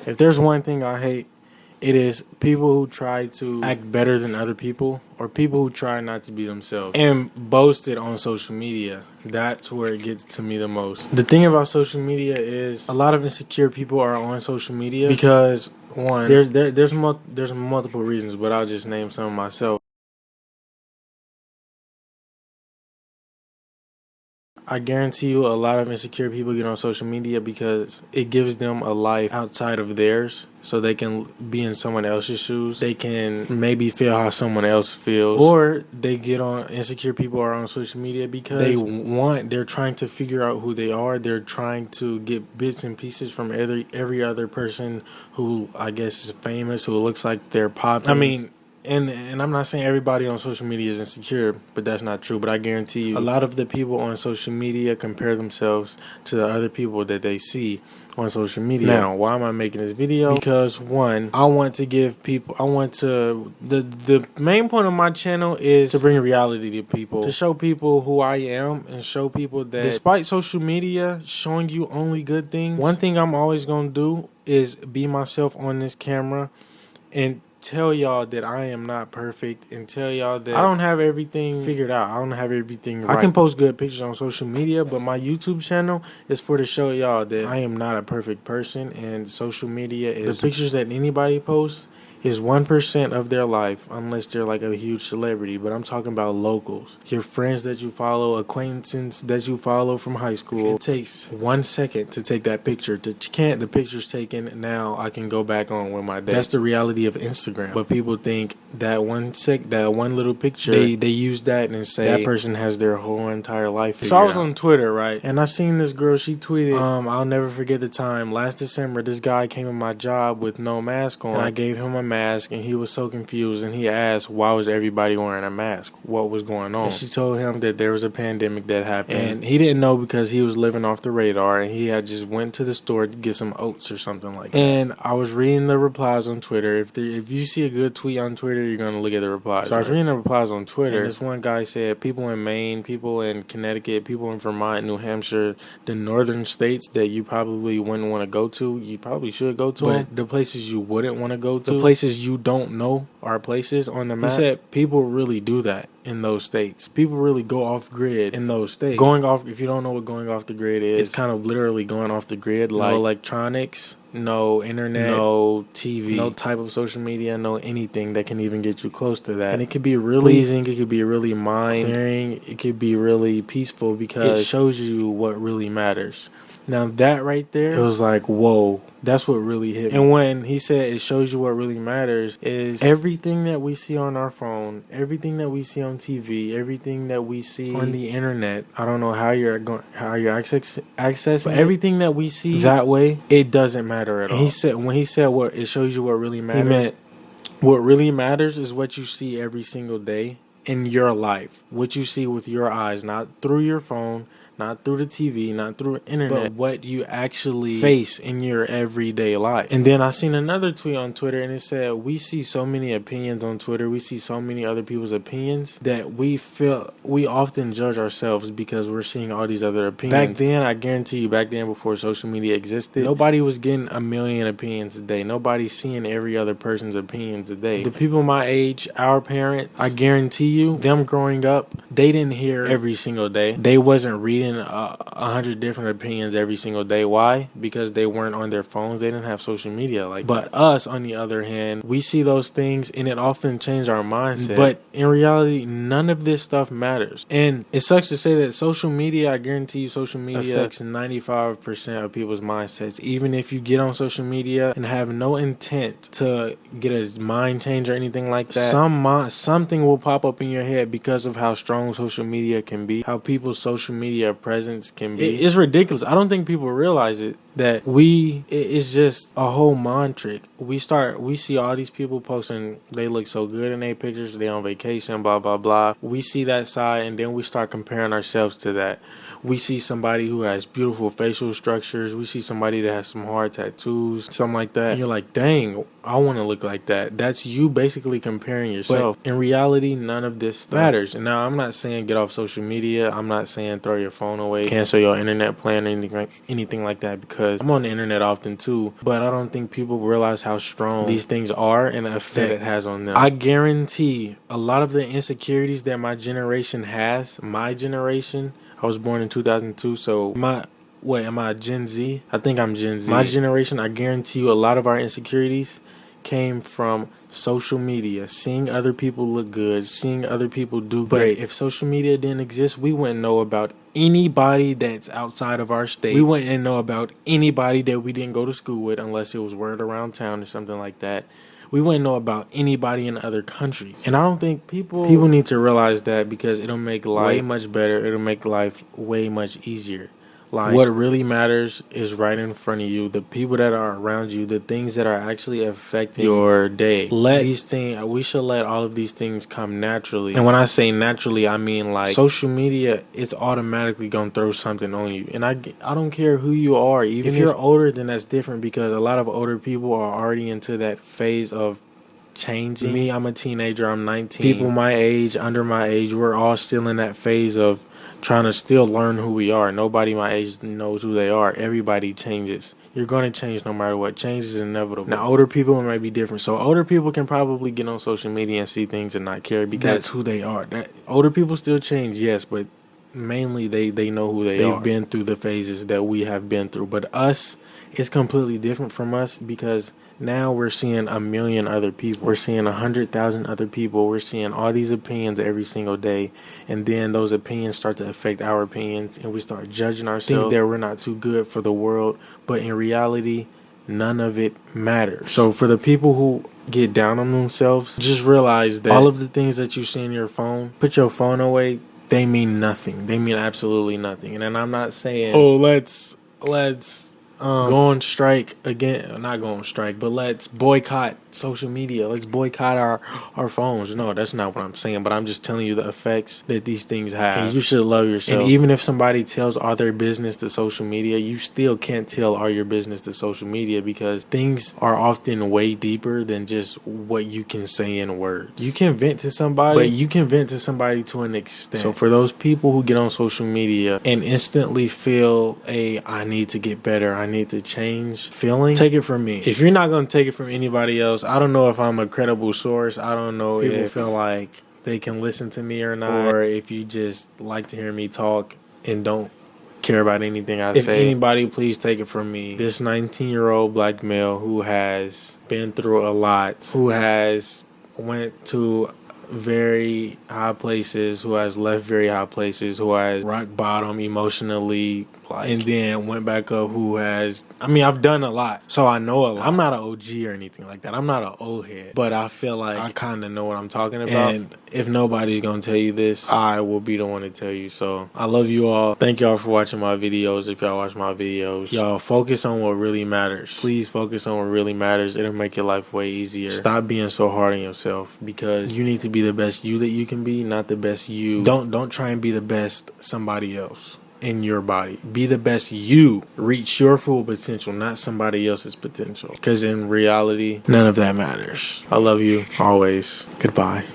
If there's one thing I hate, it is people who try to act better than other people, or people who try not to be themselves and boast it on social media. That's where it gets to me the most. The thing about social media is a lot of insecure people are on social media because one, there's multiple reasons, but I'll just name some myself. I guarantee you a lot of insecure people get on social media because it gives them a life outside of theirs, so they can be in someone else's shoes. They can maybe feel how someone else feels. Or they get on, insecure people are on social media because they're trying to figure out who they are. They're trying to get bits and pieces from every other person who I guess is famous, who looks like they're popular. I mean, and I'm not saying everybody on social media is insecure, but that's not true. But I guarantee you, a lot of the people on social media compare themselves to the other people that they see on social media. Now, why am I making this video? Because one, I want to give people, the main point of my channel is to bring reality to people, to show people who I am, and show people that despite social media showing you only good things, one thing I'm always going to do is be myself on this camera and tell y'all that I am not perfect, and tell y'all that I don't have everything figured out. I don't have everything right. I can post good pictures on social media, but my YouTube channel is for to show y'all that I am not a perfect person, and social media is the pictures that anybody posts is 1% of their life, unless they're like a huge celebrity. But I'm talking about locals, your friends that you follow, acquaintances that you follow from high school. It takes 1 second to take that picture. The picture's taken, now I can go back on with my day. That's the reality of Instagram. But people think that that one little picture, they use that and say that person has their whole entire life figured out. So I was on Twitter, right, and I seen this girl. She tweeted, I'll never forget the time last December. This guy came in my job with no mask on, and I gave him a mask, and he was so confused, and he asked why was everybody wearing a mask, what was going on. And she told him that there was a pandemic that happened, and he didn't know because he was living off the radar, and he had just went to the store to get some oats or something like that. And I was reading the replies on Twitter. If you see a good tweet on Twitter, you're going to look at the replies. So I was reading the replies on Twitter, and this one guy said people in Maine, people in Connecticut, people in Vermont, New Hampshire, the northern states that you probably wouldn't want to go to, you probably should go to, but the places you wouldn't want to go to, the places you don't know are places on the map. He said people really do that in those states. People really go off grid in those states. Going off, if you don't know what going off the grid is, it's kind of literally going off the grid. Like no electronics, no internet, no TV, no type of social media, no anything that can even get you close to that. And it could be really pleasing, it could be really mind clearing, it could be really peaceful because it shows you what really matters. Now that right there, it was like, whoa, that's what really hit me. And when he said it shows you what really matters, is everything that we see on our phone, everything that we see on TV, everything that we see on the internet. I don't know how you're accessing, but everything that we see that way, it doesn't matter at all. He said, when he said what it shows you what really matters, he meant what really matters is what you see every single day in your life, what you see with your eyes, not through your phone, not through the TV, not through the internet, but what you actually face in your everyday life. And then I seen another tweet on Twitter, and it said, we see so many opinions on Twitter, we see so many other people's opinions, that we often judge ourselves because we're seeing all these other opinions. Back then, I guarantee you, back then before social media existed, nobody was getting a million opinions a day. Nobody's seeing every other person's opinions a day. The people my age, our parents, I guarantee you, them growing up, they didn't hear every single day. They wasn't reading 100 different opinions every single day. Why? Because they weren't on their phones. They didn't have social media like that. But us, on the other hand, we see those things, and it often changes our mindset. But in reality, none of this stuff matters. And it sucks to say that social media, I guarantee you, social media affects 95% of people's mindsets. Even if you get on social media and have no intent to get a mind change or anything like that, something will pop up in your head because of how strong social media can be, how people's social media presence can be. It's ridiculous. I don't think people realize it, that it's just a whole mind trick. We see all these people posting, they look so good in their pictures, they on vacation, blah blah blah. We see that side, and then we start comparing ourselves to that. we see somebody who has beautiful facial structures. We see somebody that has some hard tattoos, something like that. And you're like, dang, I want to look like that. That's you basically comparing yourself. But in reality, none of this stuff matters. And now I'm not saying get off social media. I'm not saying throw your phone away, cancel your internet plan or anything like that, because I'm on the internet often too. But I don't think people realize how strong these things are and the effect it has on them. I guarantee a lot of the insecurities that my generation has, my generation, I was born in 2002, so am I Gen Z? I think I'm Gen Z. My generation, I guarantee you a lot of our insecurities came from social media, seeing other people look good, seeing other people do great. But if social media didn't exist, we wouldn't know about anybody that's outside of our state. We wouldn't know about anybody that we didn't go to school with unless it was word around town or something like that. We wouldn't know about anybody in other countries. And I don't think people need to realize that, because it'll make life way much better. It'll make life way much easier. Like, what really matters is right in front of you, the people that are around you, the things that are actually affecting your day. We should let all of these things come naturally. And when I say naturally, I mean like social media, it's automatically going to throw something on you. And I don't care who you are. Even if you're older, then that's different, because a lot of older people are already into that phase of changing. Me, I'm a teenager. I'm 19. People my age, under my age, we're all still in that phase of trying to still learn who we are. Nobody my age knows who they are. Everybody changes. You're going to change no matter what. Change is inevitable. Now, older people might be different. So older people can probably get on social media and see things and not care, because that's who they are. Older people still change, yes, but mainly they know who they are. They've been through the phases that we have been through. But us, it's completely different from us, because now we're seeing a million other people. We're seeing 100,000 other people. We're seeing all these opinions every single day. And then those opinions start to affect our opinions, and we start judging ourselves, think that we're not too good for the world. But in reality, none of it matters. So for the people who get down on themselves, just realize that all of the things that you see in your phone, put your phone away, they mean nothing. They mean absolutely nothing. And then I'm not saying, oh, let's go on strike again. Not go on strike, but let's boycott social media. Let's boycott our phones. No, that's not what I'm saying. But I'm just telling you the effects that these things have. And you should love yourself. And even if somebody tells all their business to social media, you still can't tell all your business to social media, because things are often way deeper than just what you can say in words. You can vent to somebody, but you can vent to somebody to an extent. So for those people who get on social media and instantly feel I need to get better, I need to change feeling, take it from me. If you're not going to take it from anybody else, I don't know if I'm a credible source. I don't know if people feel like they can listen to me or not, or if you just like to hear me talk and don't care about anything I say. If anybody, please take it from me. This 19-year-old black male who has been through a lot, who has went to very high places, who has left very high places, who has rock bottom emotionally, and then went back up, who has, I've done a lot, so I know a lot. I'm not an OG or anything like that. I'm not an old head, but I feel like I kind of know what I'm talking about. And if nobody's going to tell you this, I will be the one to tell you. So I love you all. Thank y'all for watching my videos. If y'all watch my videos, y'all focus on what really matters. Please focus on what really matters. It'll make your life way easier. Stop being so hard on yourself, because you need to be the best you that you can be, not the best you. Don't try and be the best somebody else in your body. Be the best you. Reach your full potential, not somebody else's potential, because in reality, none of that matters. I love you always. Goodbye.